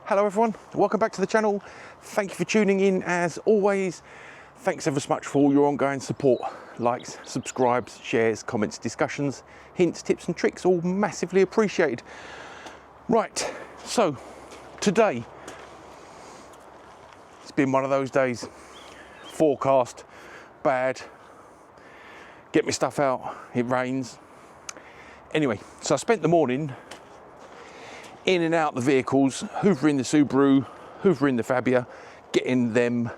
Hello everyone, welcome back to the channel. Thank you for tuning in as always. Thanks ever so much for all your ongoing support. Likes, subscribes, shares, comments, discussions, hints, tips and tricks, all massively appreciated. Right, so today, it's been one of those days. Forecast, bad. Get my stuff out, it rains. Anyway, so I spent the morning in and out the vehicles, hoovering the Subaru, hoovering the Fabia, getting them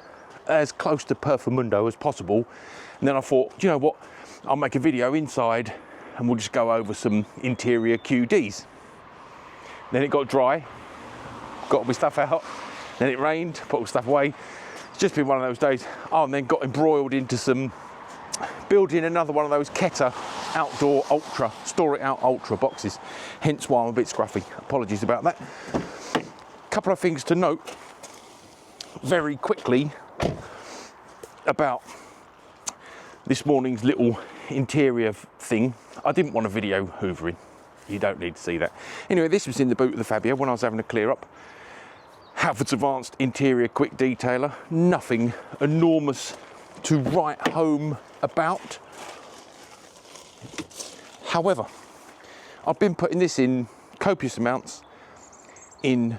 as close to Perfamundo as possible. And then I thought, do you know what? I'll make a video inside and we'll just go over some interior QDs. Then it got dry, got all my stuff out. Then it rained, put all the stuff away. It's just been one of those days. Oh, and then got embroiled into some building another one of those Keta outdoor ultra, store it out ultra boxes. Hence why I'm a bit scruffy. Apologies about that. Couple of things to note very quickly about this morning's little interior thing. I didn't want a video hoovering. You don't need to see that. Anyway, this was in the boot of the Fabia when I was having a clear up. Halfords Advanced Interior Quick Detailer. Nothing enormous to write home about. However, I've been putting this in copious amounts in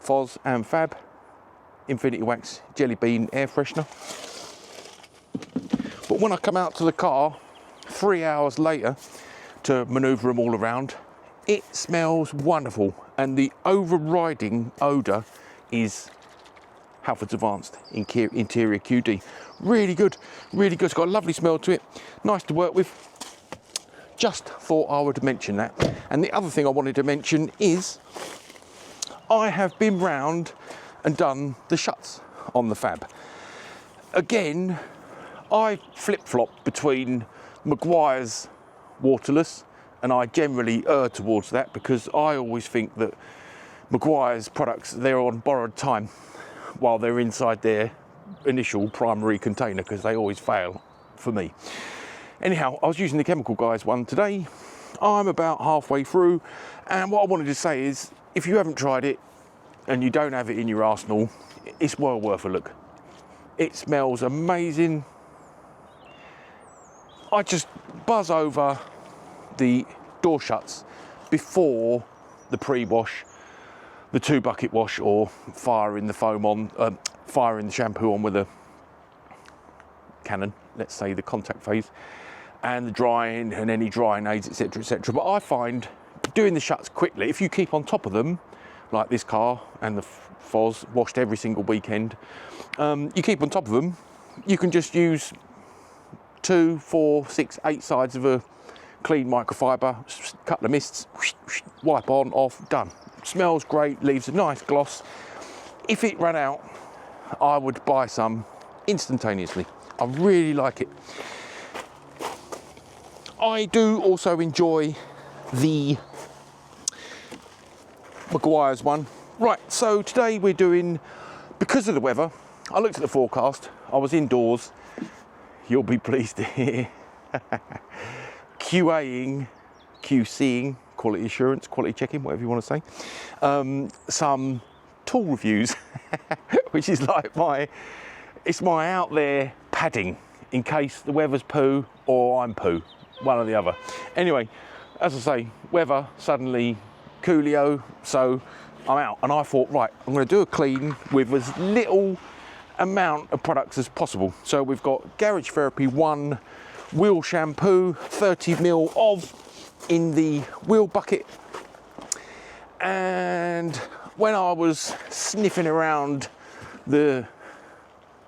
Foz and Fab Infinity Wax Jelly Bean air freshener. But when I come out to the car 3 hours later to manoeuvre them all around, it smells wonderful, and the overriding odour is Halfords Advanced Interior QD. Really good, really good. It's got a lovely smell to it, nice to work with. Just thought I would mention that. And the other thing I wanted to mention is I have been round and done the shuts on the Fab. Again, I flip-flop between Maguire's waterless, and I generally err towards that because I always think that Maguire's products, they're on borrowed time while they're inside their initial primary container, because they always fail for me. Anyhow, I was using the Chemical Guys one today. I'm about halfway through, and what I wanted to say is, if you haven't tried it and you don't have it in your arsenal, it's well worth a look. It smells amazing. I just buzz over the door shuts before the pre-wash, the 2-bucket wash, or firing the foam on, firing the shampoo on with a Canon, let's say the contact phase, and the drying and any drying aids, etc, etc. But I find doing the shuts quickly, if you keep on top of them, like this car and the Foz, washed every single weekend, you keep on top of them, you can just use 2, 4, 6, 8 sides of a clean microfiber, couple of mists, wipe on, off, done. Smells great, leaves a nice gloss. If it ran out, I would buy some instantaneously. I really like it. I do also enjoy the Maguire's one. Right, so today we're doing, because of the weather, I looked at the forecast, I was indoors, you'll be pleased to hear, QCing, quality assurance, quality checking, whatever you want to say, some tool reviews, which is like it's my out there padding in case the weather's poo or I'm poo, one or the other. Anyway, as I say, weather suddenly coolio, so I'm out, and I thought, right, I'm going to do a clean with as little amount of products as possible. So we've got Garage Therapy 1 wheel shampoo, 30ml of in the wheel bucket. And when I was sniffing around the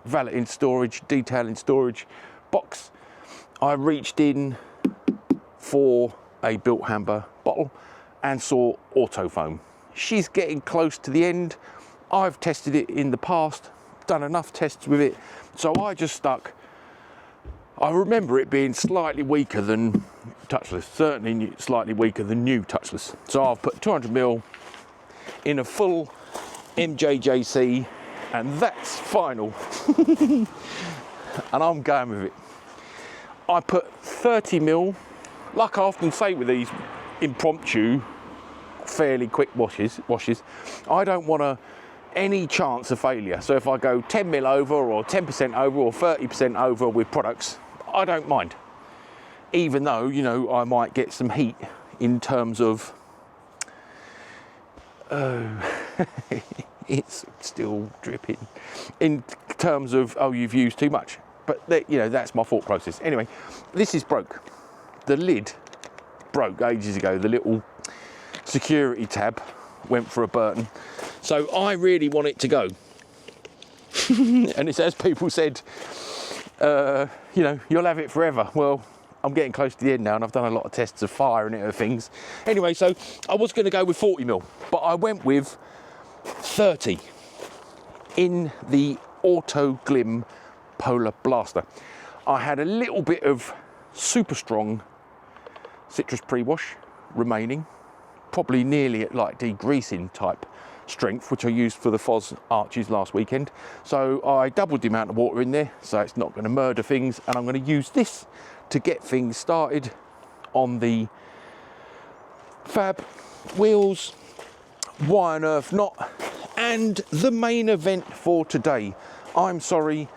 valeting storage, detailing storage box, I reached in for a Bilt hamber bottle and saw auto foam. She's getting close to the end. I've tested it in the past, done enough tests with it, so I just stuck. I remember it being slightly weaker than touchless, certainly slightly weaker than new touchless. So I've put 200ml in a full MJJC, and that's final. And I'm going with it. I put 30ml, like I often say with these impromptu, fairly quick washes, I don't want to any chance of failure. So if I go 10 mil over or 10% over or 30% over with products, I don't mind. Even though, you know, I might get some heat in terms of, it's still dripping, in terms of, oh, you've used too much. But, you know, that's my thought process. Anyway, this is broke. The lid broke ages ago. The little security tab went for a burn. So I really want it to go. And it's as people said, you know, you'll have it forever. Well, I'm getting close to the end now, and I've done a lot of tests of fire and other things. Anyway, so I was going to go with 40 mil, but I went with 30 in the Auto Glim Polar Blaster. I had a little bit of super strong citrus pre-wash remaining, probably nearly at like degreasing type strength, which I used for the Foz arches last weekend. So I doubled the amount of water in there, so it's not going to murder things, and I'm going to use this to get things started on the Fab wheels. Why on earth not? And the main event for today. I'm sorry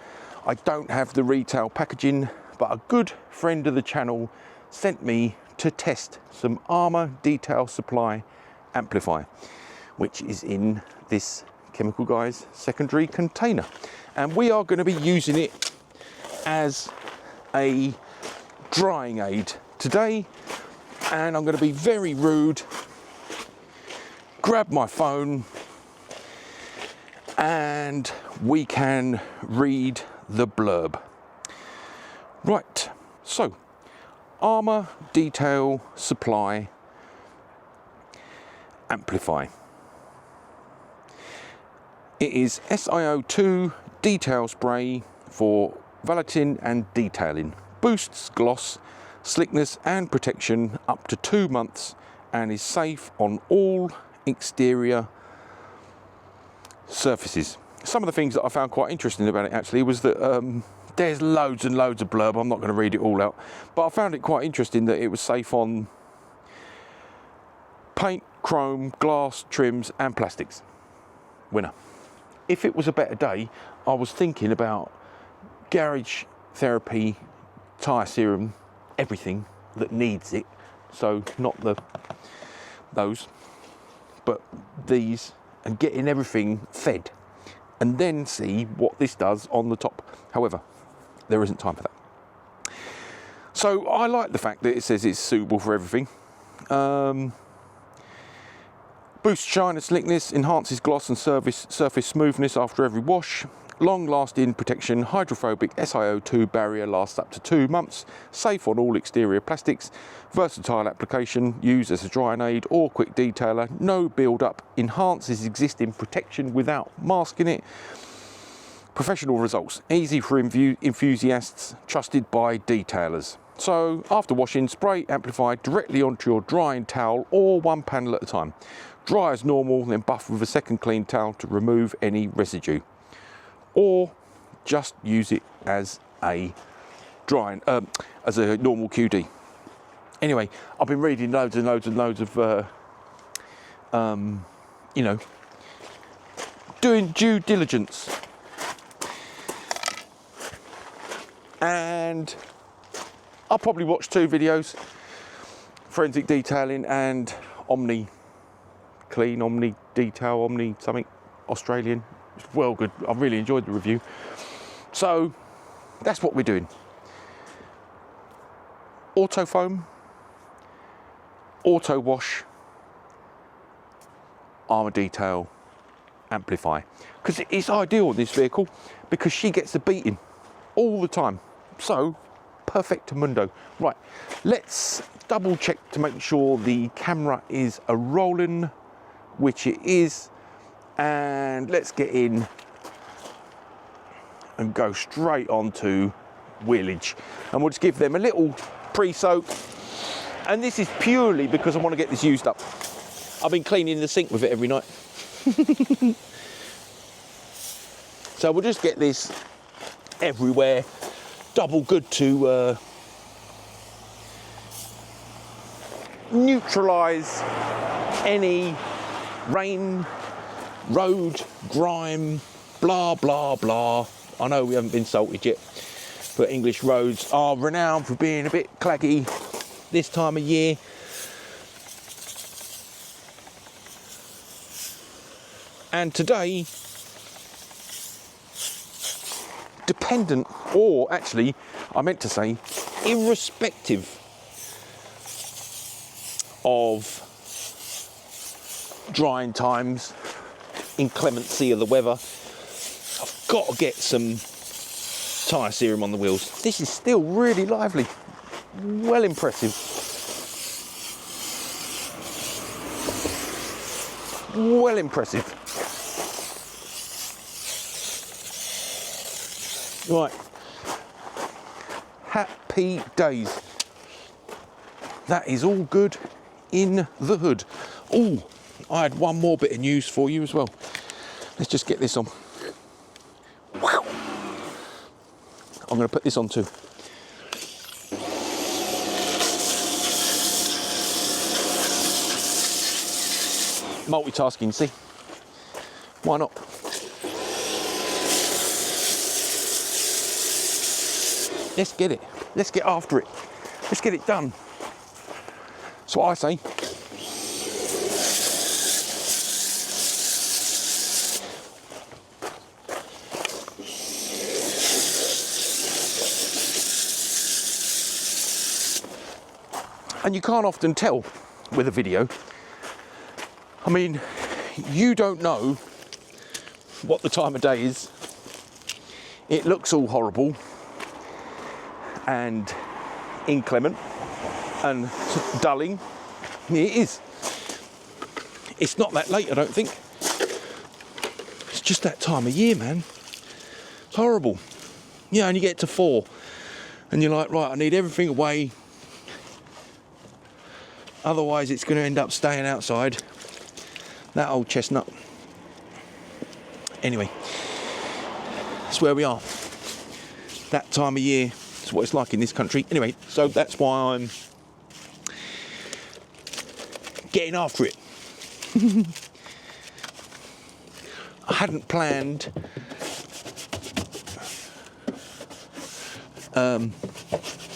I don't have the retail packaging, but a good friend of the channel sent me to test some Armour Detail Supply Amplify, which is in this Chemical Guys secondary container. And we are going to be using it as a drying aid today. And I'm going to be very rude, grab my phone, and we can read the blurb. Right, so Armour Detail Supply Amplify. It is SiO2 detail spray for valeting and detailing. Boosts gloss, slickness and protection up to 2 months, and is safe on all exterior surfaces. Some of the things that I found quite interesting about it actually was that there's loads and loads of blurb. I'm not going to read it all out, but I found it quite interesting that it was safe on paint, chrome, glass, trims and plastics. Winner. If it was a better day, I was thinking about garage therapy, tyre serum, everything that needs it. So not those, but these, and getting everything fed, and then see what this does on the top. However, there isn't time for that. So I like the fact that it says it's suitable for everything. Boosts shine and slickness, enhances gloss and surface smoothness after every wash. Long-lasting protection, hydrophobic SiO2 barrier, lasts up to 2 months. Safe on all exterior plastics. Versatile application, used as a drying aid or quick detailer. No build-up. Enhances existing protection without masking it. Professional results. Easy for enthusiasts. Trusted by detailers. So, after washing, spray Amplify directly onto your drying towel or one panel at a time. Dry as normal, then buff with a second clean towel to remove any residue. Or just use it as a drying, as a normal QD. Anyway, I've been reading loads and loads and loads of, you know, doing due diligence. And I'll probably watch 2 videos, Forensic Detailing and Omni Clean, Omni Detail, Omni something, Australian. It's well good. I really enjoyed the review. So that's what we're doing. Auto foam, auto wash, Armour Detail Amplify. Because it's ideal in this vehicle because she gets a beating all the time. So perfectamundo. Right, let's double check to make sure the camera is a rolling, which it is. And let's get in and go straight on to wheelage, and we'll just give them a little pre-soak. And this is purely because I want to get this used up. I've been cleaning the sink with it every night. So we'll just get this everywhere, double good to neutralise any rain road, grime, blah, blah, blah. I know we haven't been salted yet, but English roads are renowned for being a bit claggy this time of year. And today, dependent, or actually, I meant to say, irrespective of drying times, inclemency of the weather, I've got to get some tyre serum on the wheels. This is still really lively, well impressive. Well impressive. Right, happy days. That is all good in the hood. Oh, I had one more bit of news for you as well. Let's just get this on. Wow. I'm going to put this on too. Multitasking, see? Why not? Let's get it. Let's get after it. Let's get it done. That's what I say. And you can't often tell with a video. I mean, you don't know what the time of day is. It looks all horrible and inclement and dulling. It is. It's not that late, I don't think. It's just that time of year, man. It's horrible. Yeah, and you get to 4 and you're like, right, I need everything away. Otherwise it's going to end up staying outside. That old chestnut. Anyway, that's where we are. That time of year. It's what it's like in this country. Anyway, so that's why I'm getting after it. I hadn't planned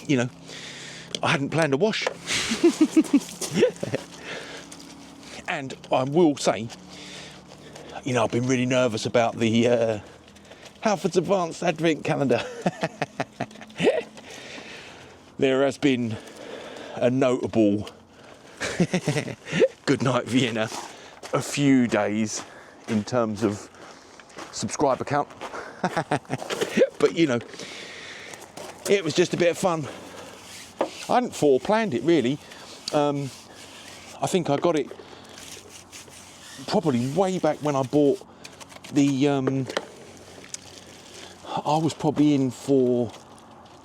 you know, I hadn't planned a wash. And I will say, you know, I've been really nervous about the Halfords Advanced Advent Calendar. There has been a notable Goodnight Vienna a few days in terms of subscriber count. But you know, it was just a bit of fun. I hadn't planned it really. I think I got it probably way back when I bought the I was probably in for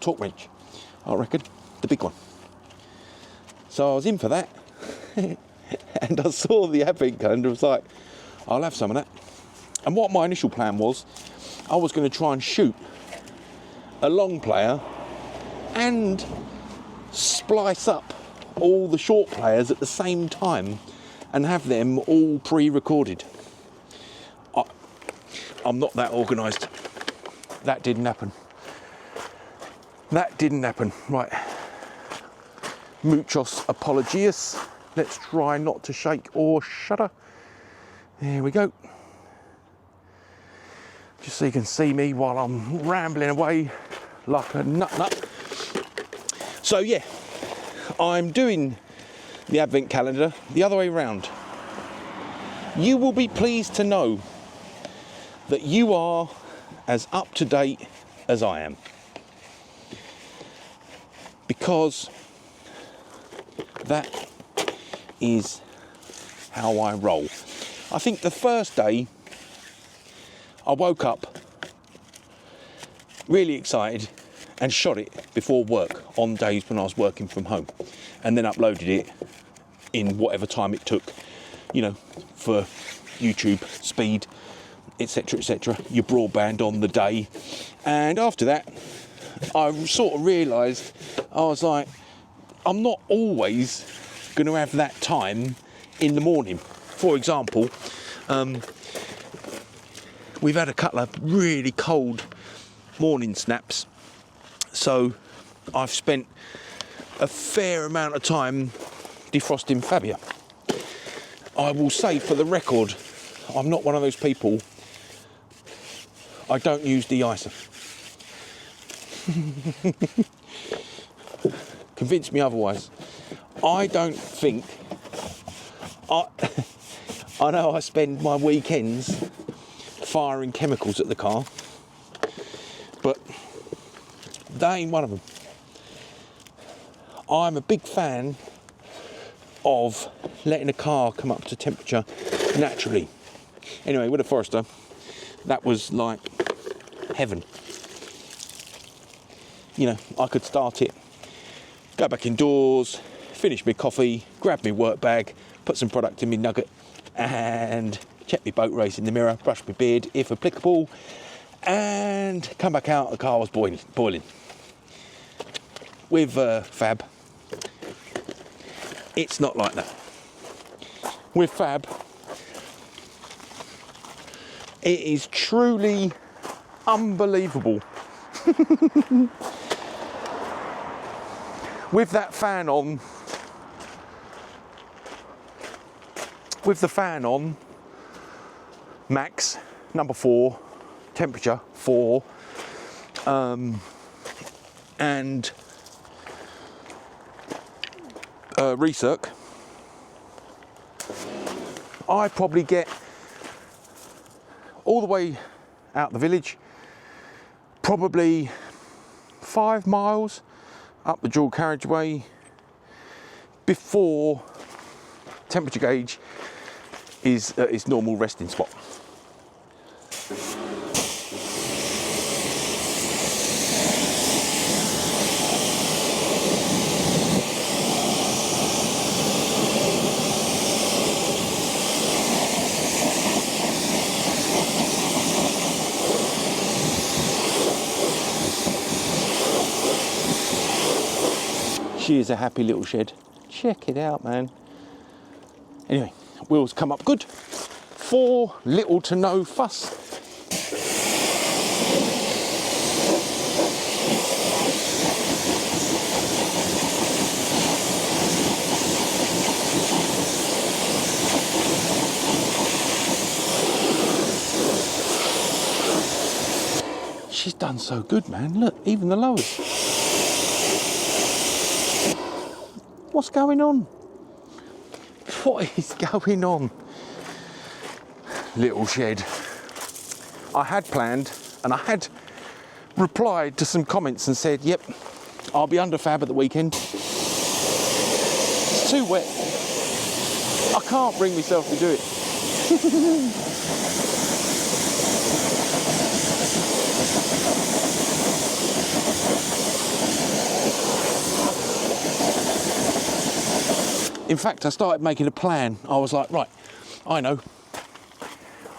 torque wrench, I reckon, the big one. So I was in for that. And I saw the advent calendar. I was like, I'll have some of that. And what my initial plan was, I was going to try and shoot a long player and splice up all the short players at the same time and have them all pre-recorded. I'm not that organised. That didn't happen. That didn't happen. Right. Muchos apologies. Let's try not to shake or shudder. There we go. Just so you can see me while I'm rambling away like a nut. So yeah, I'm doing the advent calendar the other way round. You will be pleased to know that you are as up to date as I am, because that is how I roll. I think the first day I woke up really excited and shot it before work on days when I was working from home, and then uploaded it in whatever time it took, you know, for YouTube speed, etc, etc, your broadband on the day. And after that I sort of realised, I was like, I'm not always going to have that time in the morning. For example, we've had a couple of really cold morning snaps, so I've spent a fair amount of time defrosting Fabia. I will say for the record, I'm not one of those people, I don't use de-icer. Convince me otherwise. I don't think, I know I spend my weekends firing chemicals at the car, but they ain't one of them. I'm a big fan of letting a car come up to temperature naturally. Anyway, with a Forester, that was like heaven. You know, I could start it, go back indoors, finish my coffee, grab my work bag, put some product in my nugget, and check my boat race in the mirror, brush my beard if applicable, and come back out, the car was boiling. With Fab, it's not like that. With Fab, it is truly unbelievable. With that fan on, with the fan on, max, number 4, temperature 4, and recirc, I probably get all the way out the village, probably 5 miles up the dual carriageway before temperature gauge is at its normal resting spot. She is a happy little shed. Check it out, man. Anyway, wheels come up good. 4 little to no fuss. She's done so good, man. Look, even the lowers. What's going on? What is going on? Little shed. I had planned, and I had replied to some comments and said, yep, I'll be under Fab at the weekend. It's too wet. I can't bring myself to do it. In fact, I started making a plan. I was like, right, I know.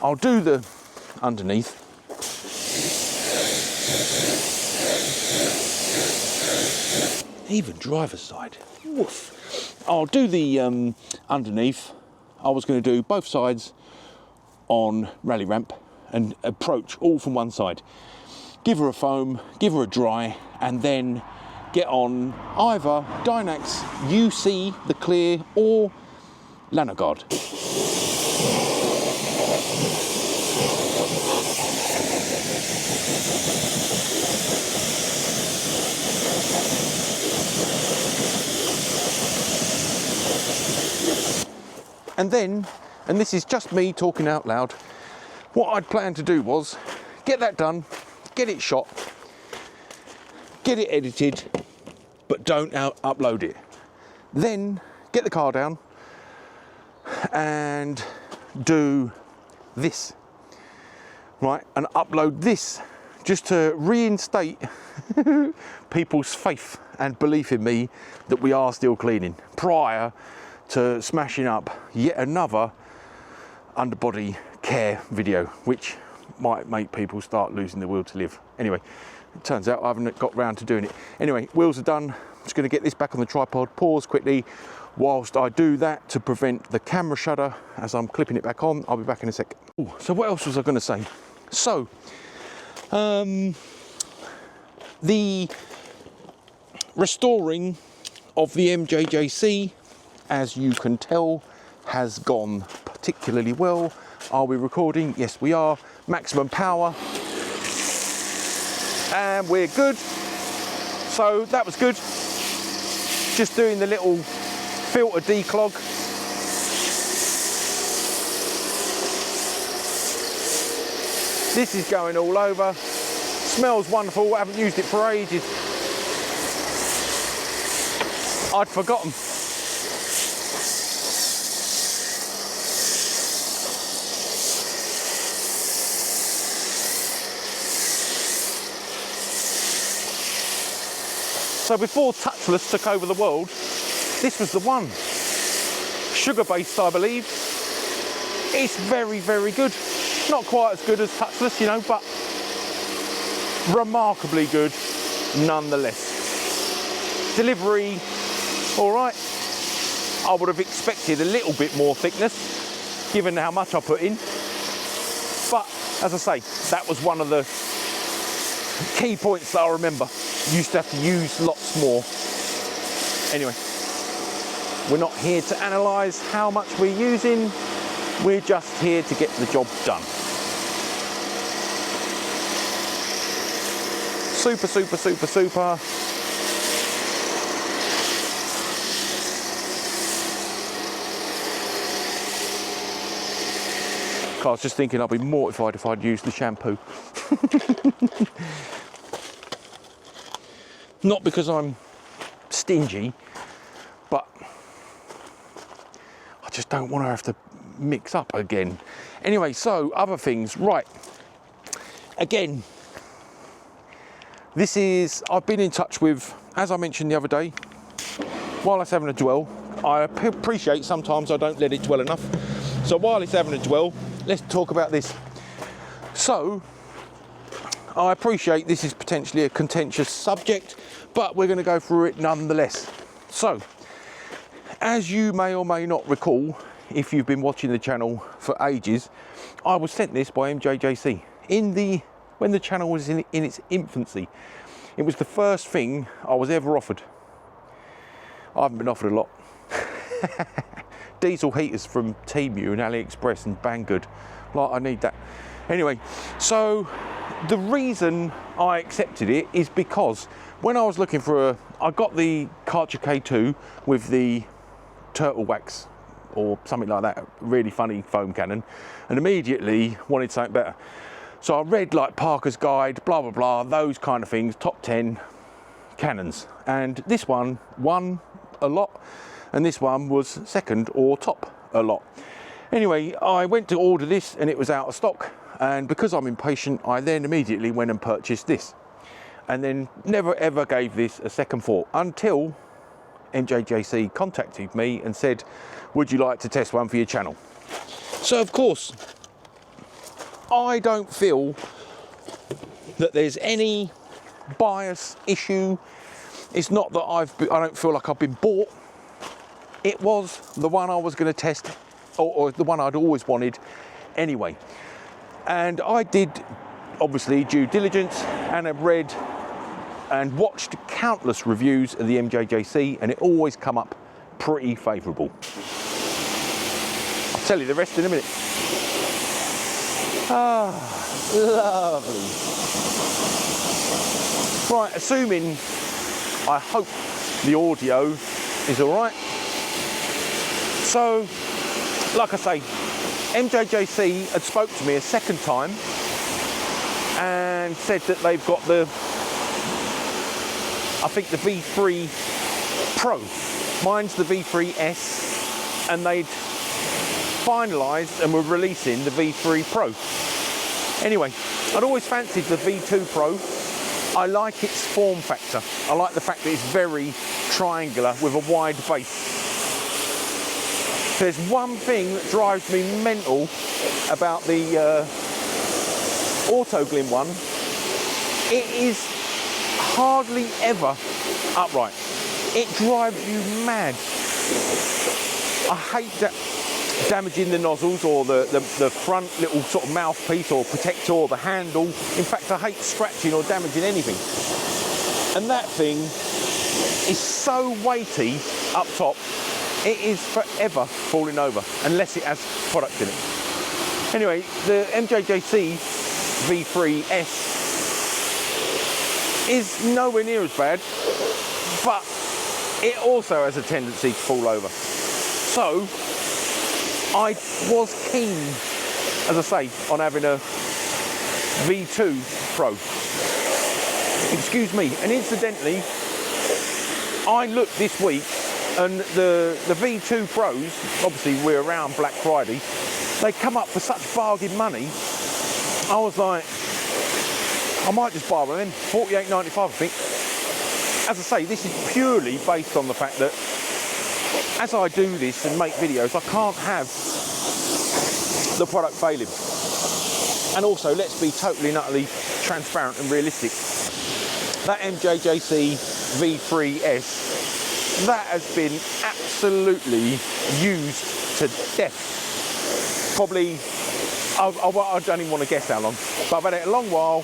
I'll do the underneath. Even driver's side. Woof. I'll do the underneath. I was going to do both sides on rally ramp and approach all from one side. Give her a foam, give her a dry, and then get on either Dynax UC, the clear, or Lanogard. And then, and this is just me talking out loud, what I'd planned to do was get that done, get it shot, get it edited, but don't upload it. Then get the car down and do this, right? And upload this just to reinstate people's faith and belief in me that we are still cleaning prior to smashing up yet another underbody care video, which might make people start losing the will to live. Anyway, it turns out I haven't got round to doing it. Anyway, wheels are done. I'm just going to get this back on the tripod, pause quickly whilst I do that to prevent the camera shutter as I'm clipping it back on. I'll be back in a sec. Ooh, so what else was I going to say? So, the restoring of the MJJC, as you can tell, has gone particularly well. Are we recording? Yes, we are. Maximum power. And we're good. So that was good. Just doing the little filter declog. This is going all over. Smells wonderful. I haven't used it for ages. I'd forgotten. So before touchless took over the world, this was the one. Sugar-based, I believe. It's very, very good. Not quite as good as touchless, you know, but remarkably good nonetheless. Delivery, all right. I would have expected a little bit more thickness, given how much I put in. But as I say, that was one of the key points that I remember. Used to have to use lots more. Anyway, we're not here to analyse how much we're using. We're just here to get the job done. Super, super, super, super. I was just thinking I'd be mortified if I'd used the shampoo. Not because I'm stingy, but I just don't want to have to mix up again. Anyway, so other things, right. Again, this is, I've been in touch with, as I mentioned the other day, while it's having a dwell, I appreciate sometimes I don't let it dwell enough. So while it's having a dwell, let's talk about this. So, I appreciate this is potentially a contentious subject, but we're going to go through it nonetheless. So, as you may or may not recall, if you've been watching the channel for ages, I was sent this by MJJC when the channel was in its infancy. It was the first thing I was ever offered. I haven't been offered a lot. Diesel heaters from Temu and AliExpress and Banggood. Like, I need that. Anyway, so the reason I accepted it is because when I was looking for I got the Karcher K2 with the turtle wax or something like that, really funny foam cannon, and immediately wanted something better. So I read like Parker's Guide, blah, blah, blah, those kind of things, top 10 cannons. And this one won a lot, and this one was second or top a lot. Anyway, I went to order this and it was out of stock. And because I'm impatient, I then immediately went and purchased this. And then never ever gave this a second thought until MJJC contacted me and said, would you like to test one for your channel? So of course, I don't feel that there's any bias issue. It's not that I don't feel like I've been bought. It was the one I was going to test, or the one I'd always wanted anyway. And I did, obviously, due diligence, and have read and watched countless reviews of the MJJC, and it always come up pretty favourable. I'll tell you the rest in a minute. Ah, lovely. Right, assuming, I hope the audio is all right. So, like I say, MJJC had spoke to me a second time and said that they've got the, I think the V3 Pro. Mine's the V3S, and they'd finalised and were releasing the V3 Pro. Anyway, I'd always fancied the V2 Pro. I like its form factor. I like the fact that it's very triangular with a wide base. There's one thing that drives me mental about the Autoglym one. It is hardly ever upright. It drives you mad. I hate that. damaging the nozzles or the front little sort of mouthpiece or protector or the handle. In fact, I hate scratching or damaging anything. And that thing is so weighty up top, it is forever falling over unless it has product in it. Anyway, the MJJC V3S is nowhere near as bad, but it also has a tendency to fall over. So I was keen, as I say, on having a V2 Pro. Excuse me. And incidentally, I looked this week, and the V2 Pros, obviously we're around Black Friday, they come up for such bargain money. I was like, I might just buy one then, $48.95 I think. As I say, this is purely based on the fact that as I do this and make videos, I can't have the product failing. And also, let's be totally and utterly transparent and realistic. That MJJC V3S, that has been absolutely used to death. Probably, I don't even want to guess how long, but I've had it a long while.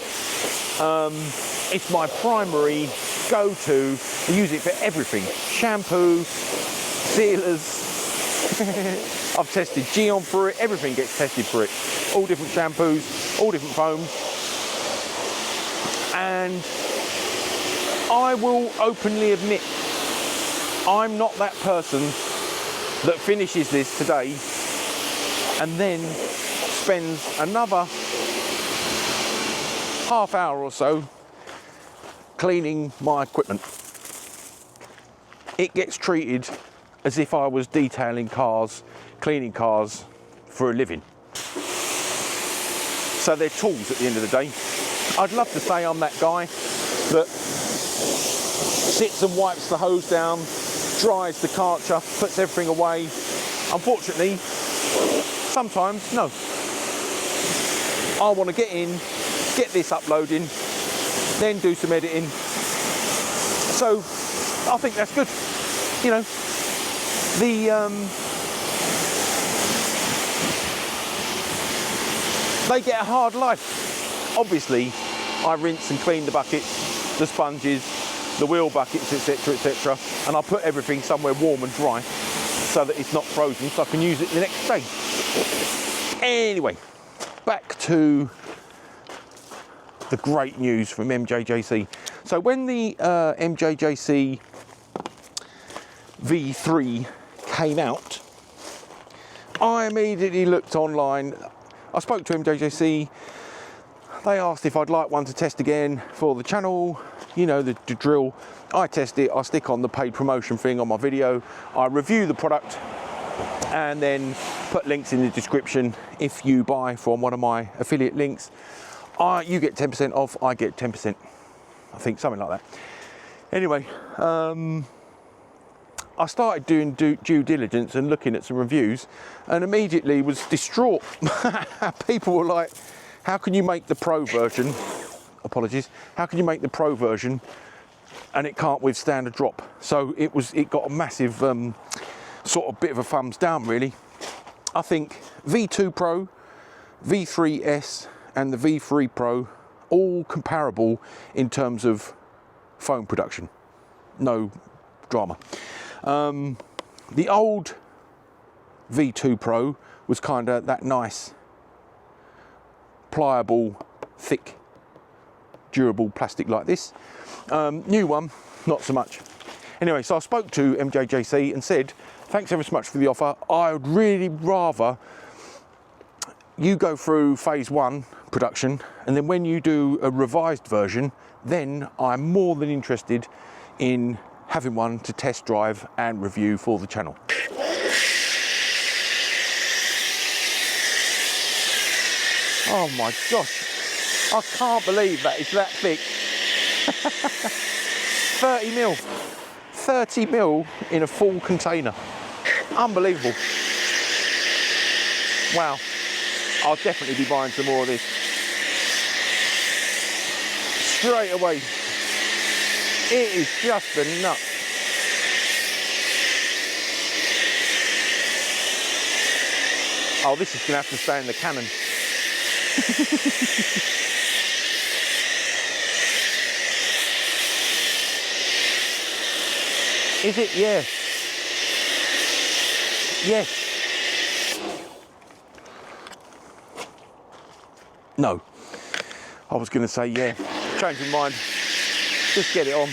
It's my primary go-to. I use it for everything. Shampoo, sealers. I've tested Geon for it. Everything gets tested for it. All different shampoos, all different foams. And I will openly admit, I'm not that person that finishes this today and then spends another half hour or so cleaning my equipment. It gets treated as if I was detailing cars, cleaning cars for a living. So they're tools at the end of the day. I'd love to say I'm that guy that sits and wipes the hose down, dries the karcher, puts everything away. Unfortunately, sometimes, no. I want to get in, get this uploading, then do some editing. So I think that's good. You know, they get a hard life. Obviously, I rinse and clean the buckets, the sponges, the wheel buckets, etc., etc., and I put everything somewhere warm and dry so that it's not frozen, so I can use it the next day. Anyway, back to the great news from MJJC. So when the MJJC V3 came out, I immediately looked online. I spoke to MJJC. They asked if I'd like one to test again for the channel. You know, the drill. I test it, I stick on the paid promotion thing on my video, I review the product, and then put links in the description. If you buy from one of my affiliate links, you get 10% off, I get 10%. I think something like that. Anyway, I started doing due diligence and looking at some reviews, and immediately was distraught. People were like, how can you make the Pro version, apologies, how can you make the Pro version and it can't withstand a drop? So it got a massive sort of bit of a thumbs down, really. I think V2 Pro, V3S and the V3 Pro, all comparable in terms of foam production. No drama. The old V2 Pro was kind of that nice, pliable, thick, durable plastic like this. New one, not so much. Anyway, so I spoke to MJJC and said, thanks ever so much for the offer. I would really rather you go through phase 1 production, and then when you do a revised version, then I'm more than interested in having one to test drive and review for the channel. Oh my gosh, I can't believe that it's that thick. 30 mil. 30 mil in a full container. Unbelievable. Wow. I'll definitely be buying some more of this. Straight away. It is just a nut. Oh, this is going to have to stay in the cannon. Is it? Yeah. Yes. No. I was going to say yeah. Changing mind. Just get it on.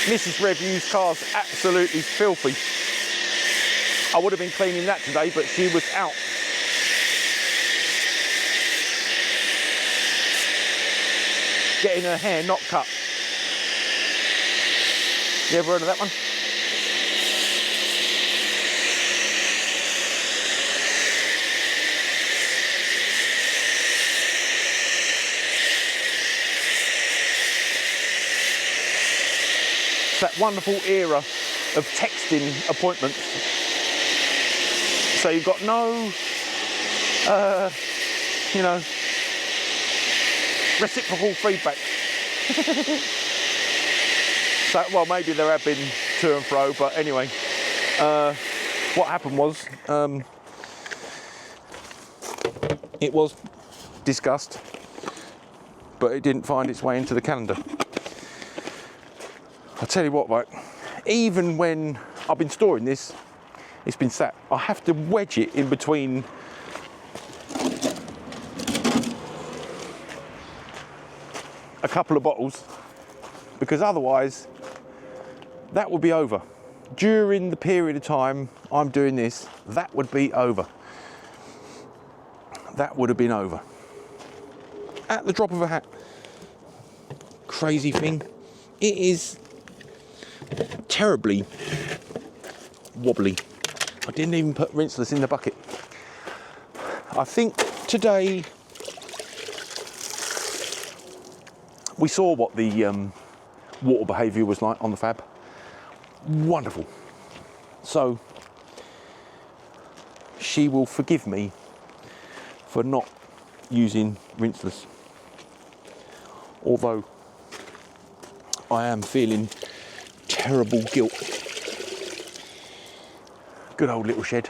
Mrs. Rev-You's car's absolutely filthy. I would have been cleaning that today, but she was out. Getting her hair not cut. You ever heard of that one? It's that wonderful era of texting appointments. So you've got no, you know, reciprocal feedback. So, well, maybe there have been to and fro, but anyway, what happened was, it was discussed, but it didn't find its way into the calendar. I'll tell you what, right, even when I've been storing this, it's been sat, I have to wedge it in between a couple of bottles, because otherwise that would be over. During the period of time I'm doing this, that would be over. That would have been over. At the drop of a hat. Crazy thing. It is terribly wobbly. I didn't even put rinseless in the bucket. I think today we saw what the water behaviour was like on the Fab. Wonderful. So she will forgive me for not using rinseless. Although I am feeling terrible guilt. Good old little shed.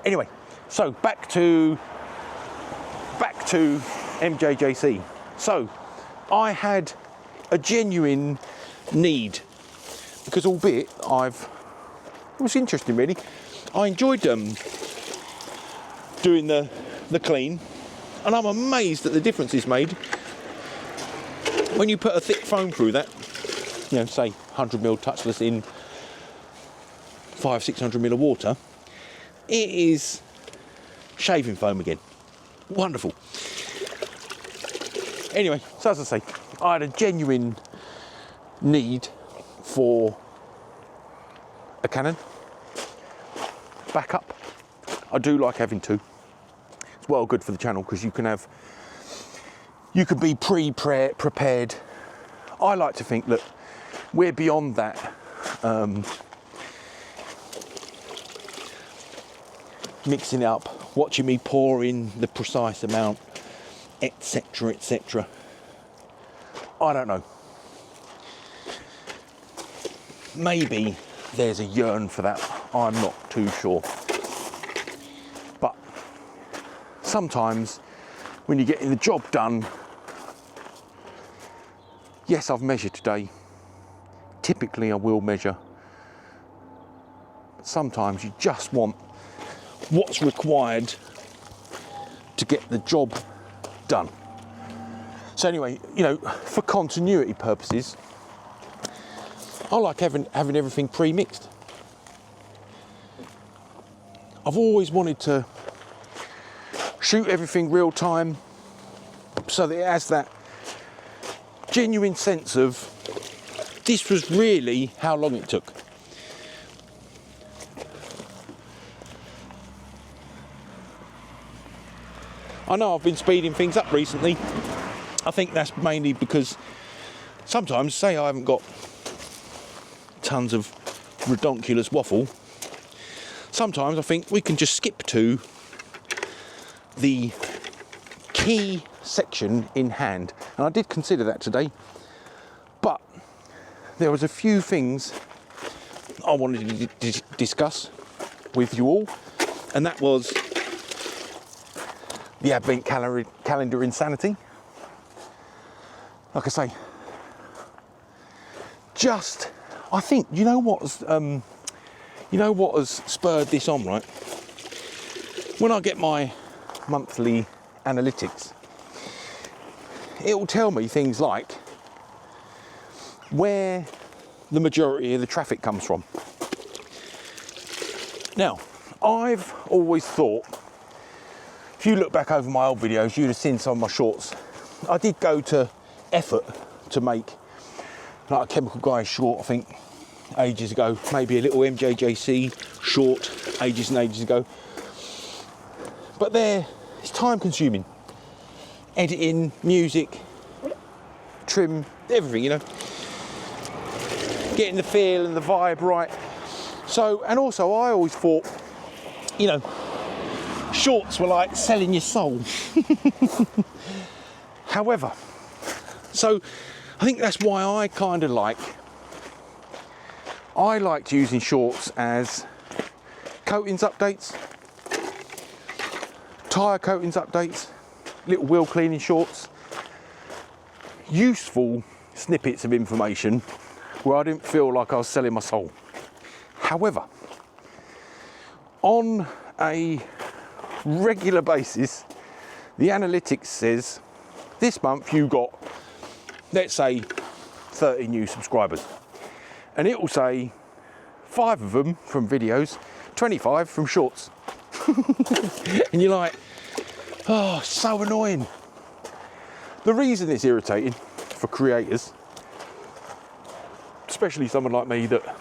Anyway, so back to MJJC. So I had a genuine need, because albeit it was interesting really. I enjoyed doing the clean, and I'm amazed at the difference it's made when you put a thick foam through that, you know, say 100ml touchless in 500-600ml of water. It is shaving foam again. Wonderful. Anyway, so as I say, I had a genuine need for a cannon backup. I do like having two. It's well good for the channel because you can be prepared. I like to think that we're beyond that mixing it up, watching me pour in the precise amount, etc, etc. I don't know. Maybe there's a yearn for that. I'm not too sure. But sometimes when you're getting the job done, yes, I've measured today. Typically I will measure. But sometimes you just want what's required to get the job done. So anyway, you know, for continuity purposes, I like having everything pre-mixed. I've always wanted to shoot everything real time so that it has that genuine sense of this was really how long it took. I know I've been speeding things up recently. I think that's mainly because sometimes, say I haven't got tons of redonkulous waffle, sometimes I think we can just skip to the key section in hand. And I did consider that today, but there was a few things I wanted to discuss with you all, and that was the advent calendar insanity. Like I say, I think, you know what has spurred this on, right? When I get my monthly analytics, it will tell me things like where the majority of the traffic comes from. Now, I've always thought, if you look back over my old videos, you'd have seen some of my shorts. I did go to effort to make like a Chemical Guy short, I think, ages ago. Maybe a little MJJC short, ages and ages ago. But it's time consuming. Editing, music, trim, everything, you know. Getting the feel and the vibe right. So, and also I always thought, you know, shorts were like selling your soul. However, so I think that's why I liked using shorts as coatings updates, tyre coatings updates, little wheel cleaning shorts, useful snippets of information where I didn't feel like I was selling my soul. However, on a regular basis, the analytics says this month you got, let's say, 30 new subscribers, and it will say 5 of them from videos, 25 from shorts. And you're like, oh, so annoying. The reason it's irritating for creators, especially someone like me that,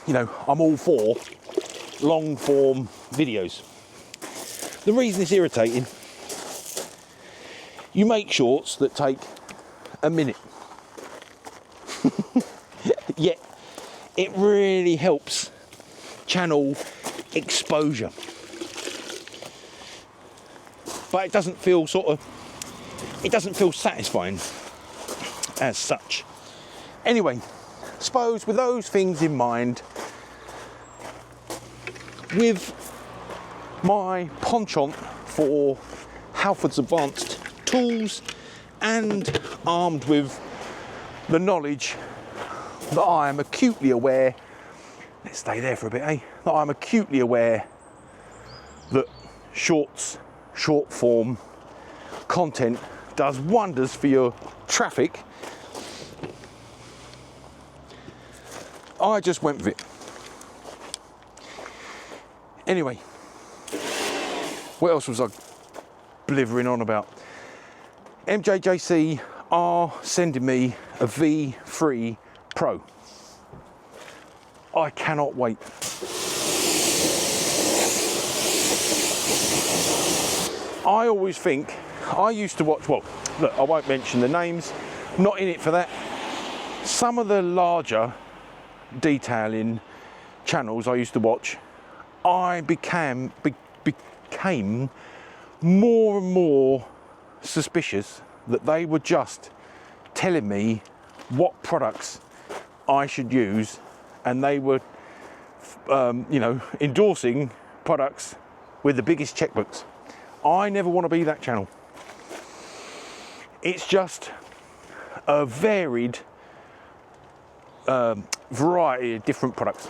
you know, I'm all for long form videos. The reason it's irritating, you make shorts that take a minute. Yet it really helps channel exposure. But it doesn't feel satisfying as such. Anyway, suppose with those things in mind, with my penchant for Halford's advanced tools and armed with the knowledge that I am acutely aware, let's stay there for a bit, that I'm acutely aware that short form content does wonders for your traffic, I just went with it. Anyway, what else was I blithering on about? MJJC are sending me a V3 Pro. I cannot wait. I always think, I used to watch, well, look, I won't mention the names, not in it for that. Some of the larger detailing channels I used to watch, I became more and more suspicious that they were just telling me what products I should use, and they were, you know, endorsing products with the biggest checkbooks. I never want to be that channel. It's just a varied variety of different products.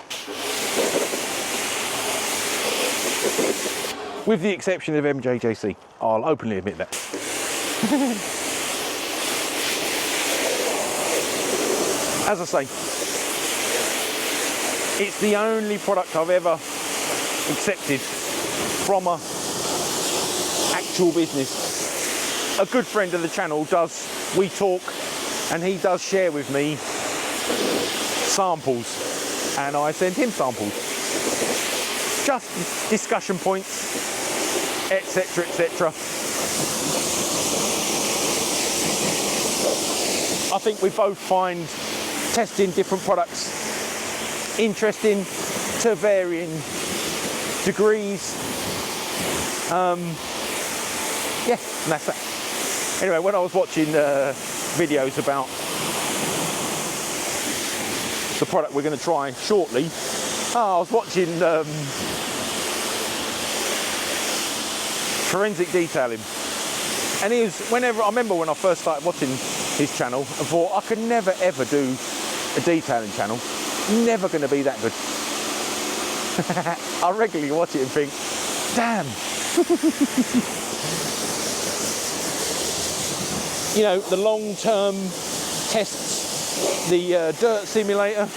With the exception of MJJC, I'll openly admit that. As I say, it's the only product I've ever accepted from a actual business. A good friend of the channel we talk, and he does share with me samples, and I send him samples. Just discussion points, etc, etc. I think we both find testing different products interesting to varying degrees. Yeah, and that's that. Anyway, when I was watching videos about the product we're going to try shortly. I was watching Forensic Detailing, and he was, I remember when I first started watching his channel, I thought I could never ever do a detailing channel, never going to be that good. I regularly watch it and think, damn. You know, the long-term tests, the dirt simulator,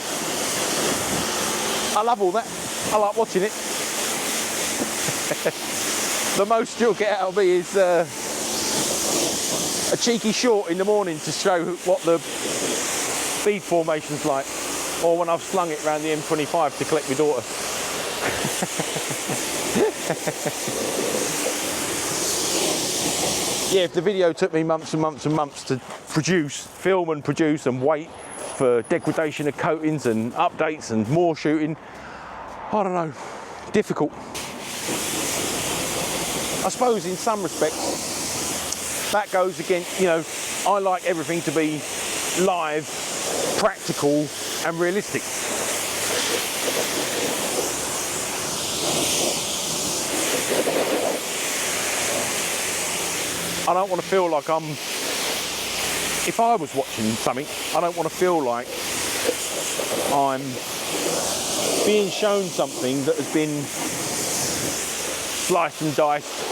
I love all that. I like watching it. The most you'll get out of me is a cheeky short in the morning to show what the bead formation's like, or when I've slung it around the M25 to collect my daughter. Yeah, if the video took me months and months and months to film and produce and wait for degradation of coatings and updates and more shooting, I don't know, difficult. I suppose in some respects that goes against, you know, I like everything to be live, practical and realistic. I don't want to feel like if I was watching something, I don't want to feel like I'm being shown something that has been sliced and diced.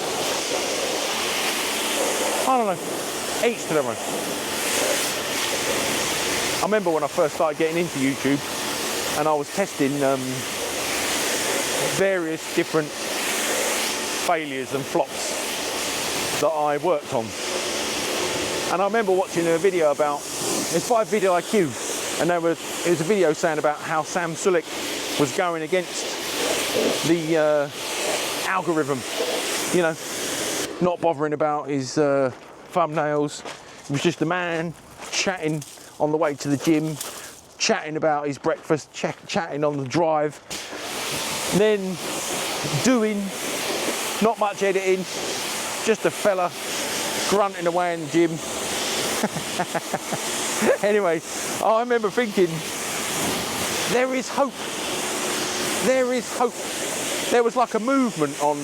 I don't know, each to their own. I remember when I first started getting into YouTube and I was testing various different failures and flops that I worked on. And I remember watching a video about, it's by Video IQ, and it was a video saying about how Sam Sulek was going against the algorithm, you know, not bothering about his thumbnails. It was just a man chatting on the way to the gym, chatting about his breakfast, chatting on the drive, then doing not much editing, just a fella grunting away in the gym. Anyway, I remember thinking, there is hope. There is hope. There was like a movement on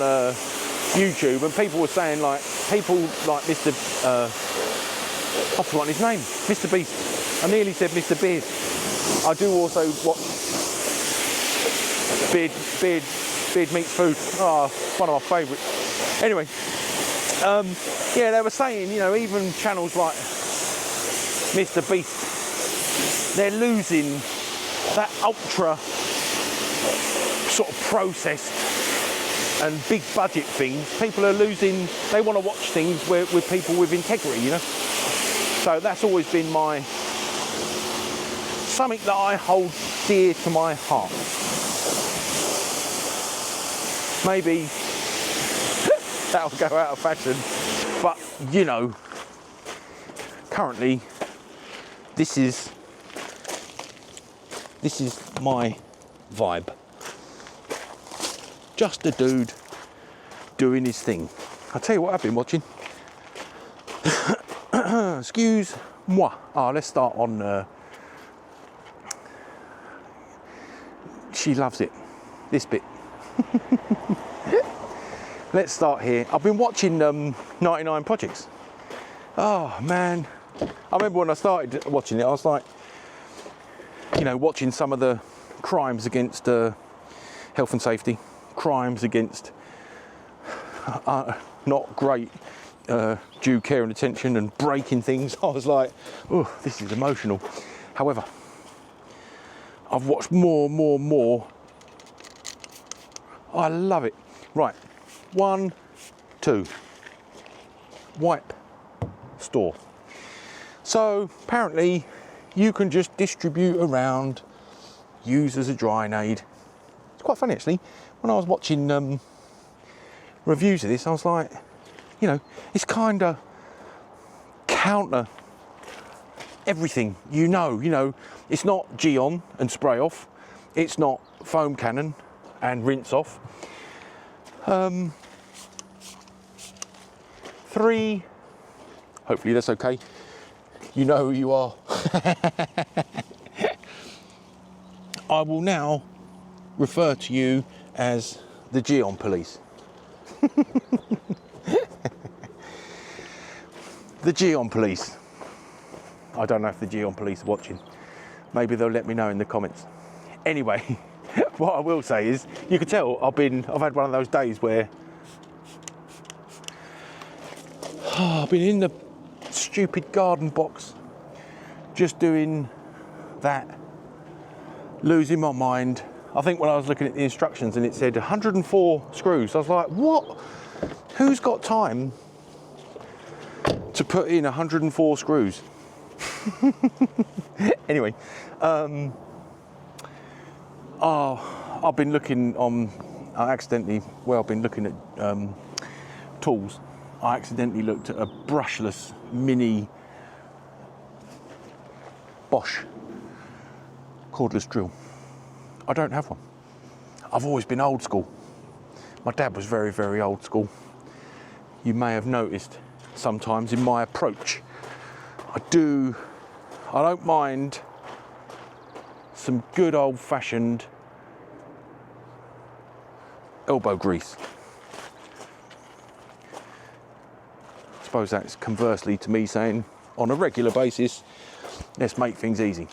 YouTube, and people were saying, like, people like Mr. I've forgotten his name, Mr. Beast. I nearly said Mr. Beard. I do also watch Beard Meets Food. Oh, one of my favourites. Anyway, yeah, they were saying, you know, even channels like Mr. Beast, they're losing that ultra sort of processed and big budget things. People are losing, they want to watch things with people with integrity, you know. So that's always been something that I hold dear to my heart. Maybe that'll go out of fashion, but you know, currently this is my vibe. Just a dude doing his thing. I'll tell you what I've been watching. Excuse moi. Let's start on she loves it, this bit. Let's start here. I've been watching 99 Projects. Oh man, I remember when I started watching it, I was like, you know, watching some of the crimes against health and safety, crimes against not great due care and attention, and breaking things. I was like, oh, this is emotional. However, I've watched more. I love it. Right, 1, 2. Wipe store. So apparently you can just distribute around, use as a drying aid. It's quite funny actually. When I was watching reviews of this, I was like, you know, it's kind of counter everything. You know, it's not G-on and spray off. It's not foam cannon and rinse off. 3, hopefully that's okay. You know who you are. I will now refer to you as the Geon police. The Geon police. I don't know if the Geon police are watching. Maybe they'll let me know in the comments. Anyway, what I will say is, you can tell I've had one of those days where I've been in the stupid garden box, just doing that, losing my mind. I think when I was looking at the instructions and it said 104 screws, I was like, what? Who's got time to put in 104 screws? Anyway, I've been looking on, I've been looking at tools. I accidentally looked at a brushless mini Bosch cordless drill. I don't have one. I've always been old school. My dad was very, very old school. You may have noticed sometimes in my approach, I don't mind some good old-fashioned elbow grease. I suppose that's conversely to me saying, on a regular basis, let's make things easy.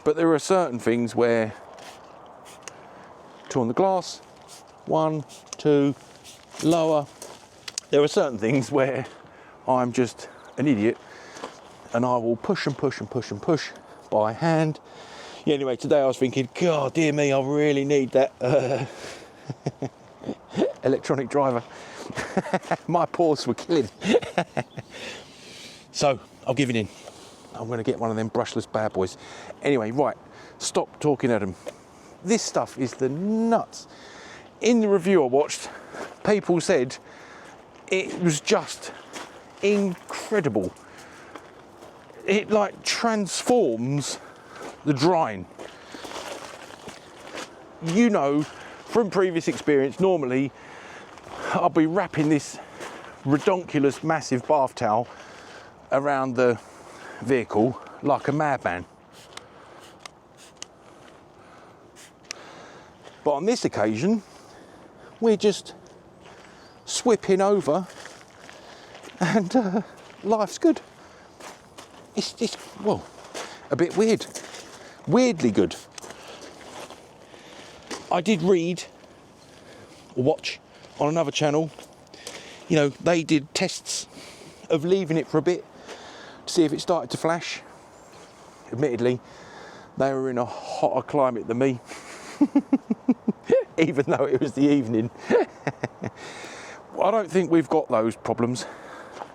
But there are certain things where, 2 on the glass, 1, 2, lower. There are certain things where I'm just an idiot and I will push and push and push and push by hand. Yeah, anyway, today I was thinking, God, dear me, I really need that electronic driver. My paws were killing. So I've given in. I'm going to get one of them brushless bad boys. Anyway, right, stop talking at them. This stuff is the nuts. In the review I watched, people said it was just incredible. It like transforms the drying. You know, from previous experience, normally I'll be wrapping this redonkulous massive bath towel around the vehicle like a madman. But on this occasion, we're just swipping over and life's good. It's, well, a bit weird. Weirdly good. I did read or watch on another channel, you know, they did tests of leaving it for a bit to see if it started to flash. Admittedly, they were in a hotter climate than me, even though it was the evening. I don't think we've got those problems.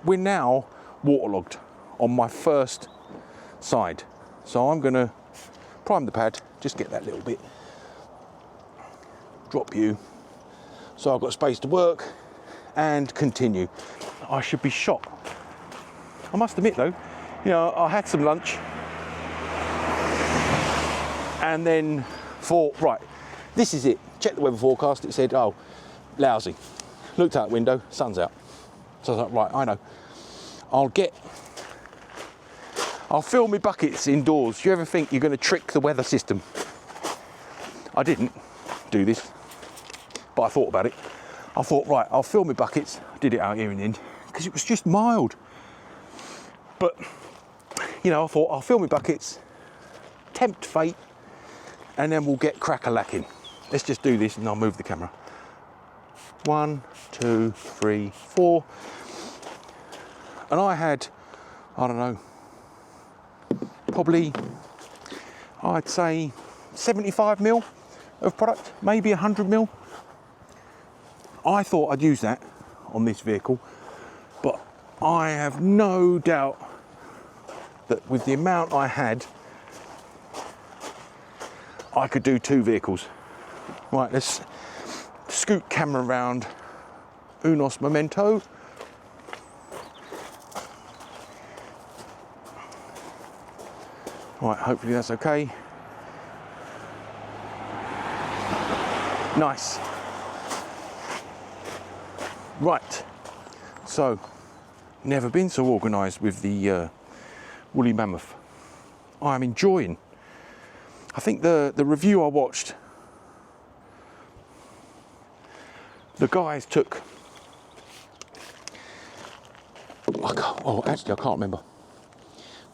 We're now waterlogged on my first side. So I'm gonna prime the pad, just get that little bit, drop you, so I've got space to work and continue. I should be shot. I must admit though, you know, I had some lunch and then thought, right, this is it. Check the weather forecast, it said, oh, lousy. Looked out the window, sun's out. So I was like, right, I know. I'll fill my buckets indoors. Do you ever think you're going to trick the weather system? I didn't do this, but I thought about it. I thought, right, I'll fill my buckets. I did it out here in the end because it was just mild. But, you know, I thought I'll fill my buckets, tempt fate, and then we'll get crack-a-lacking. Let's just do this and I'll move the camera. 1, 2, 3, 4. And I had, I don't know, probably, I'd say 75 mil of product, maybe 100 mil. I thought I'd use that on this vehicle, but I have no doubt that with the amount I had, I could do 2 vehicles. Right, let's scoot camera around. Unos momento. Right, hopefully that's okay. Nice. Right, so never been so organised with the woolly mammoth. I'm enjoying. I think the review I watched, the guys took, actually I can't remember.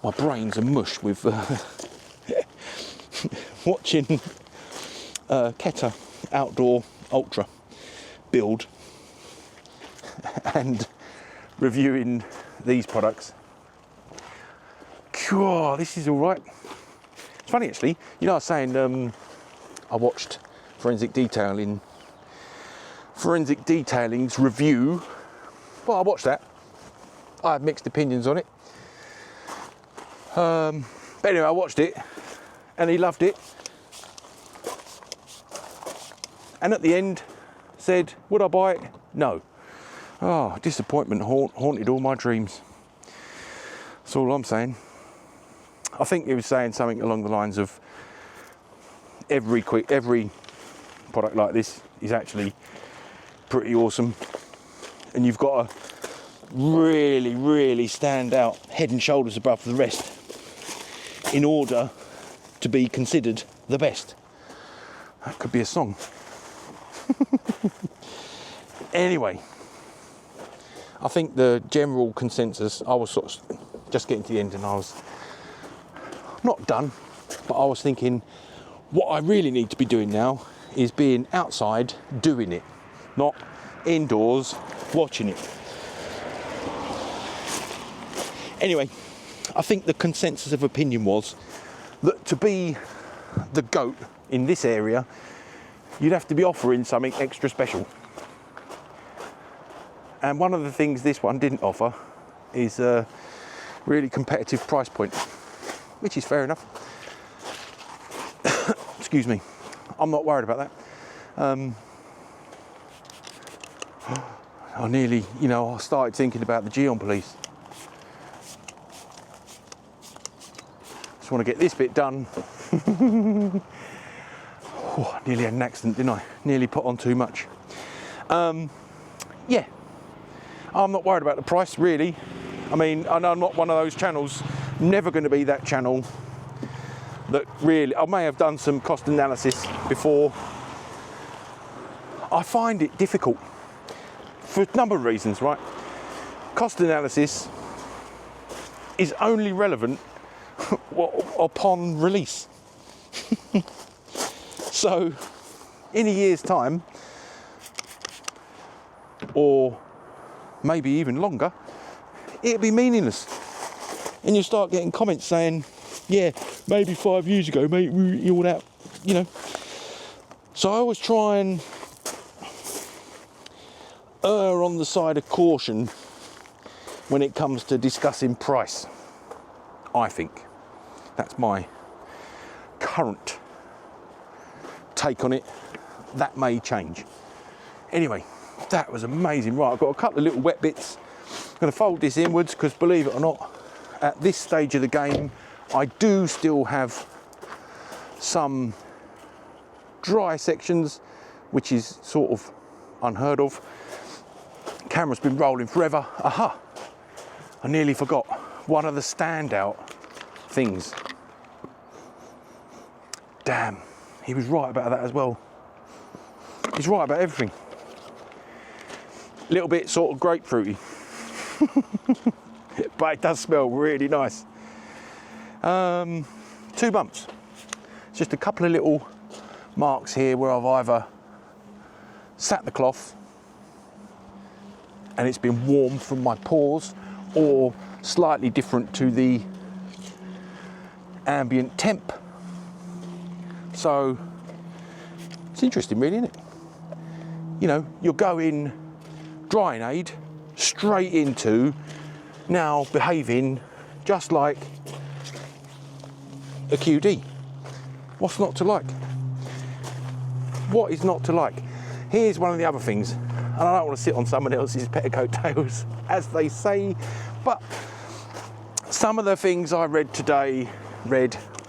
My brain's a mush with watching Keta Outdoor Ultra build and reviewing these products. Cool, this is all right. It's funny actually, you know, I was saying I watched Forensic Detailing's review. Well, I watched that. I have mixed opinions on it. But anyway, I watched it and he loved it. And at the end said, would I buy it? No. Oh, disappointment haunted all my dreams. That's all I'm saying. I think he was saying something along the lines of every product like this is actually pretty awesome, and you've got to really stand out head and shoulders above the rest in order to be considered the best. That could be a song. Anyway, I think the general consensus, I was sort of just getting to the end and I was not done, but I was thinking what I really need to be doing now is being outside doing it, not indoors watching it. Anyway, I think the consensus of opinion was that to be the GOAT in this area, you'd have to be offering something extra special. And one of the things this one didn't offer is a really competitive price point, which is fair enough. Excuse me, I'm not worried about that. I nearly, I started thinking about the Geon police. Just want to get this bit done. Oh, I nearly had an accident, didn't I? Nearly put on too much. Yeah, I'm not worried about the price, really. I mean, I know I'm not one of those channels, never going to be that channel that really, I may have done some cost analysis before. I find it difficult for a number of reasons, right? Cost analysis is only relevant upon release. So, in a year's time, or maybe even longer, it'll be meaningless. And you start getting comments saying, yeah, maybe 5 years ago, mate, you all that, So I always try and err on the side of caution when it comes to discussing price. I think that's my current take on it. That may change. Anyway, that was amazing. Right, I've got a couple of little wet bits. I'm going to fold this inwards because, believe it or not, at this stage of the game, I do still have some dry sections, which is sort of unheard of. Camera's been rolling forever. Aha! I nearly forgot one of the standout things. Damn, he was right about that as well. He's right about everything. A little bit sort of grapefruity, but it does smell really nice. 2 bumps. It's just a couple of little marks here where I've either sat the cloth and it's been warm from my paws, or slightly different to the ambient temp. So it's interesting, really, isn't it? You're going drying aid straight into now behaving just like a QD. What's not to like? What is not to like? Here's one of the other things, and I don't want to sit on someone else's petticoat tails, as they say, but some of the things I read today,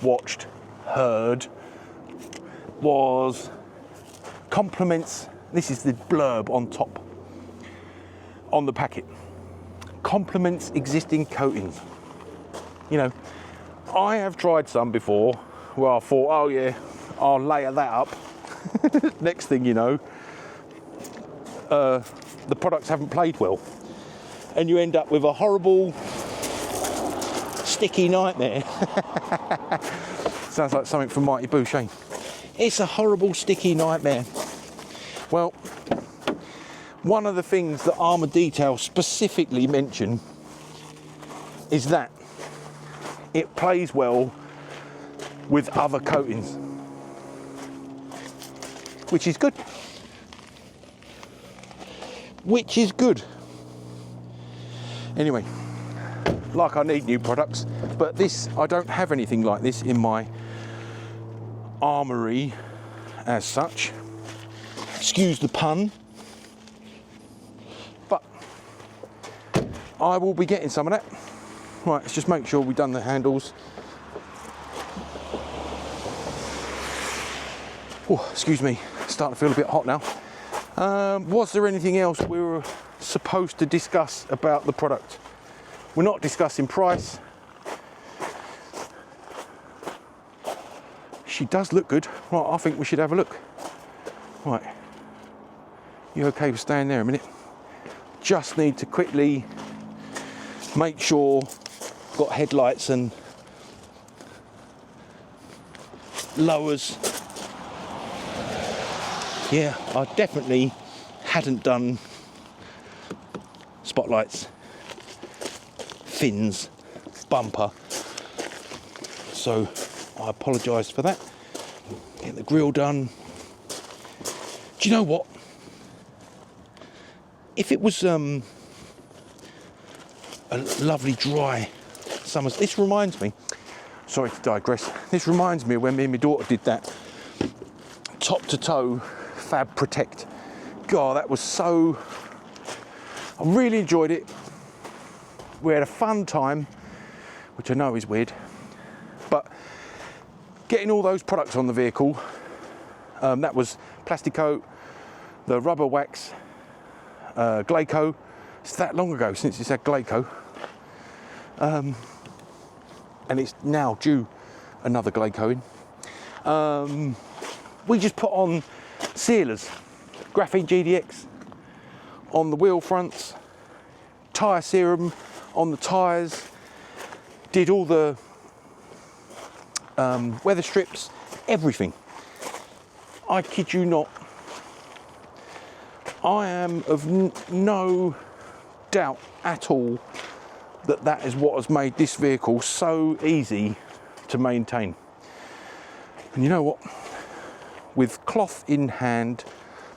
watched, heard, was compliments. This is the blurb on top, on the packet. Compliments existing coatings. I have tried some before where I thought, oh yeah, I'll layer that up. Next thing you know, the products haven't played well. And you end up with a horrible, sticky nightmare. Sounds like something from Mighty Boosh, eh? It's a horrible, sticky nightmare. Well, one of the things that Armour Detail specifically mention is that it plays well with other coatings, which is good. Which is good. Anyway, like I need new products, but this, I don't have anything like this in my armoury as such. Excuse the pun. But I will be getting some of that. Right, let's just make sure we've done the handles. Oh, excuse me, starting to feel a bit hot now. Was there anything else we were supposed to discuss about the product? We're not discussing price. She does look good. Right, I think we should have a look. Right, you okay with staying there a minute? Just need to quickly make sure got headlights and lowers. Yeah, I definitely hadn't done spotlights, fins, bumper, so I apologise for that. Get the grille done. Do you know what? If it was a lovely dry summer's, this reminds me, sorry to digress, this reminds me of when me and my daughter did that top to toe Fab Protect. God, that was so, I really enjoyed it. We had a fun time, which I know is weird, but getting all those products on the vehicle, that was plastic coat, the rubber wax, Glaco. It's that long ago since it's had Glaco, and it's now due another Glaco in. We just put on sealers, graphene GDX on the wheel fronts, tyre serum on the tyres, did all the weather strips, everything. I kid you not. I am of no doubt at all that that is what has made this vehicle so easy to maintain. And you know what? With cloth in hand,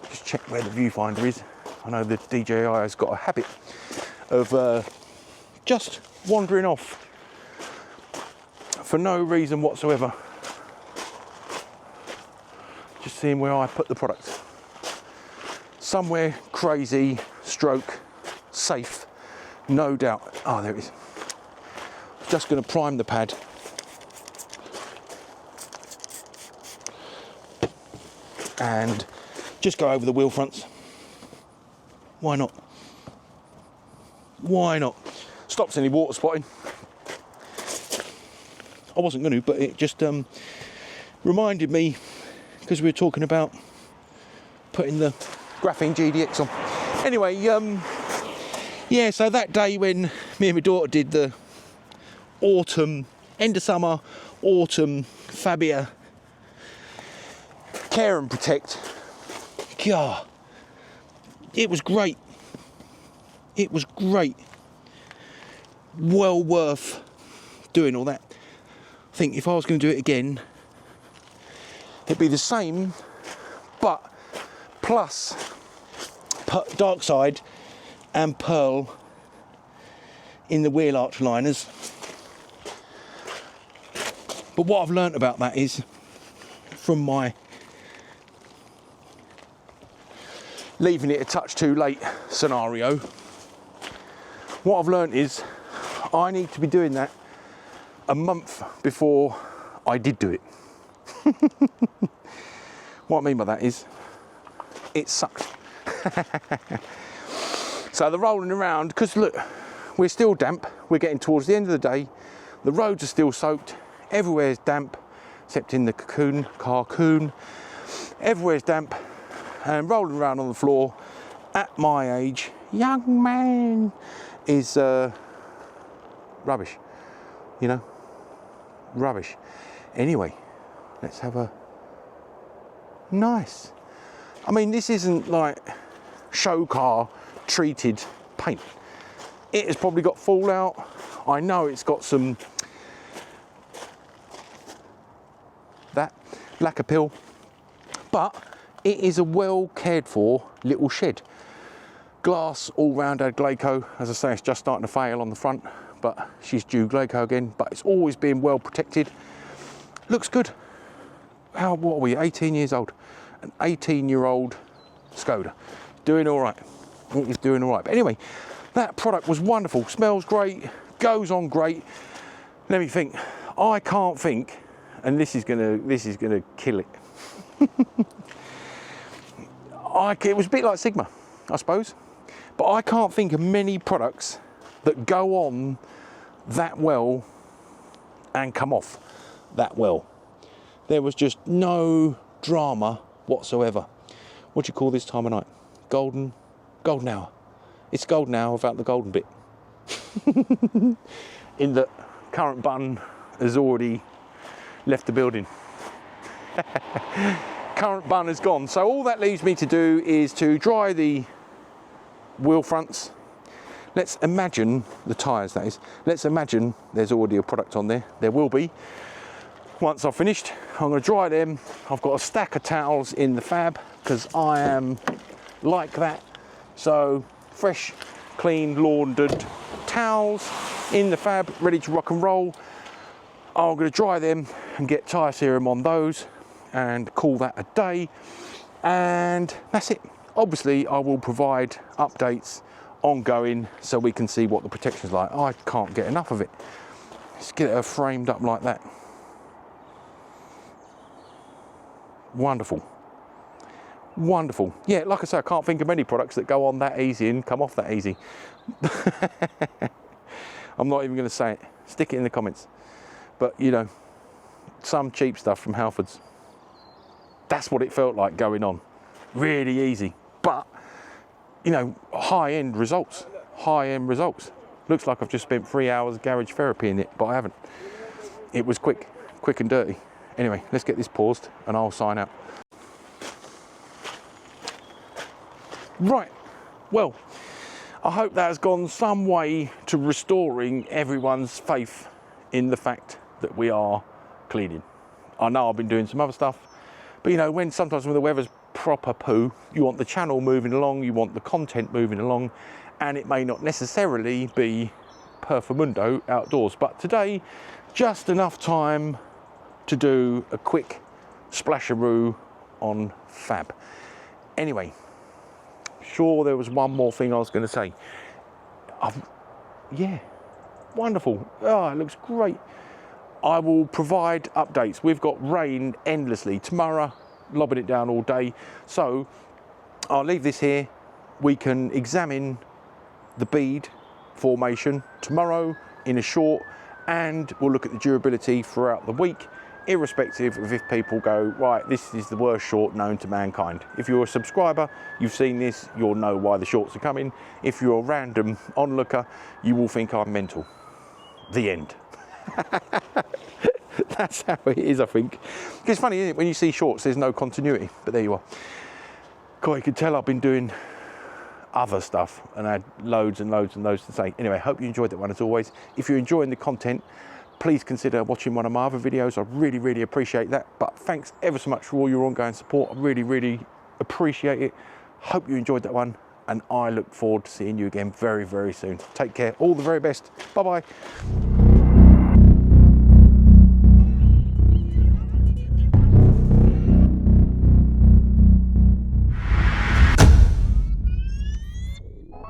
just check where the viewfinder is. I know the DJI has got a habit of just wandering off for no reason whatsoever. Just seeing where I put the product. Somewhere crazy, stroke, safe, no doubt. Oh, there it is. Just going to prime the pad. And just go over the wheel fronts. Why not? Why not? Stops any water spotting. I wasn't going to, but it just reminded me, because we were talking about putting the graphene GDX on. Anyway, yeah, so that day when me and my daughter did the autumn, end of summer, autumn Fabia Care and Protect, God, it was great. It was great. Well worth doing all that. I think if I was going to do it again, it'd be the same, but plus dark side and pearl in the wheel arch liners. But what I've learnt about that is, from my leaving it a touch too late scenario, what I've learnt is I need to be doing that a month before I did do it. What I mean by that is it sucks. So the rolling around, because look, we're still damp, we're getting towards the end of the day, the roads are still soaked, everywhere's damp, except in the carcoon. Everywhere's damp and rolling around on the floor at my age, young man, is rubbish, you know, rubbish. Anyway, let's have a nice, I mean, this isn't like show car treated paint. It has probably got fallout. I know it's got some lacquer peel, but it is a well cared for little shed. Glass all round our Glaco. As I say, it's just starting to fail on the front, but she's due Glaco again, but it's always been well protected. Looks good. What are we, 18 years old? An 18-year-old Skoda. Doing all right. It is doing all right. But anyway, that product was wonderful. Smells great, goes on great. Let me think. I can't think, and this is gonna kill it. It was a bit like Sigma, I suppose, but I can't think of many products that go on that well and come off that well. There was just no drama whatsoever. What do you call this time of night? Golden hour. It's golden hour without the golden bit. In the current bun has already left the building. Current bun is gone. So all that leaves me to do is to dry the wheel fronts. Let's imagine the tyres, that is. Let's imagine there's already a product on there. There will be. Once I've finished, I'm going to dry them. I've got a stack of towels in the Fab because I am like that. So fresh, clean, laundered towels in the Fab, ready to rock and roll. I'm going to dry them and get tyre serum on those and call that a day, and that's it. Obviously I will provide updates ongoing so we can see what the protection's like. I can't get enough of it. Let's get her framed up like that. Wonderful, wonderful. Yeah, like I say, I can't think of many products that go on that easy and come off that easy. I'm not even going to say it. Stick it in the comments. But you know, some cheap stuff from Halfords, that's what it felt like going on. Really easy, but you know, high-end results. High-end results. Looks like I've just spent 3 hours garage therapy in it, but I haven't. It was quick and dirty. Anyway, let's get this paused and I'll sign out. Right, well, I hope that has gone some way to restoring everyone's faith in the fact that we are cleaning. I know I've been doing some other stuff, but you know, sometimes when the weather's proper poo, you want the channel moving along, you want the content moving along, and it may not necessarily be perfamundo outdoors. But today, just enough time to do a quick splasharoo on Fab. Anyway, sure, there was one more thing I was going to say. Yeah, wonderful. Oh, it looks great. I will provide updates. We've got rain endlessly. Tomorrow, lobbing it down all day. So I'll leave this here. We can examine the bead formation tomorrow in a short, and we'll look at the durability throughout the week, irrespective of if people go, right, this is the worst short known to mankind. If you're a subscriber, you've seen this, you'll know why the shorts are coming. If you're a random onlooker, you will think I'm mental. The end. That's how it is, I think. It's funny, isn't it, when you see shorts, there's no continuity, but there you are. God, you can tell I've been doing other stuff and I had loads and loads and loads to say. Anyway, hope you enjoyed that one as always. If you're enjoying the content, please consider watching one of my other videos. I really, really appreciate that. But thanks ever so much for all your ongoing support. I really, really appreciate it. Hope you enjoyed that one, and I look forward to seeing you again very, very soon. Take care. All the very best. Bye-bye.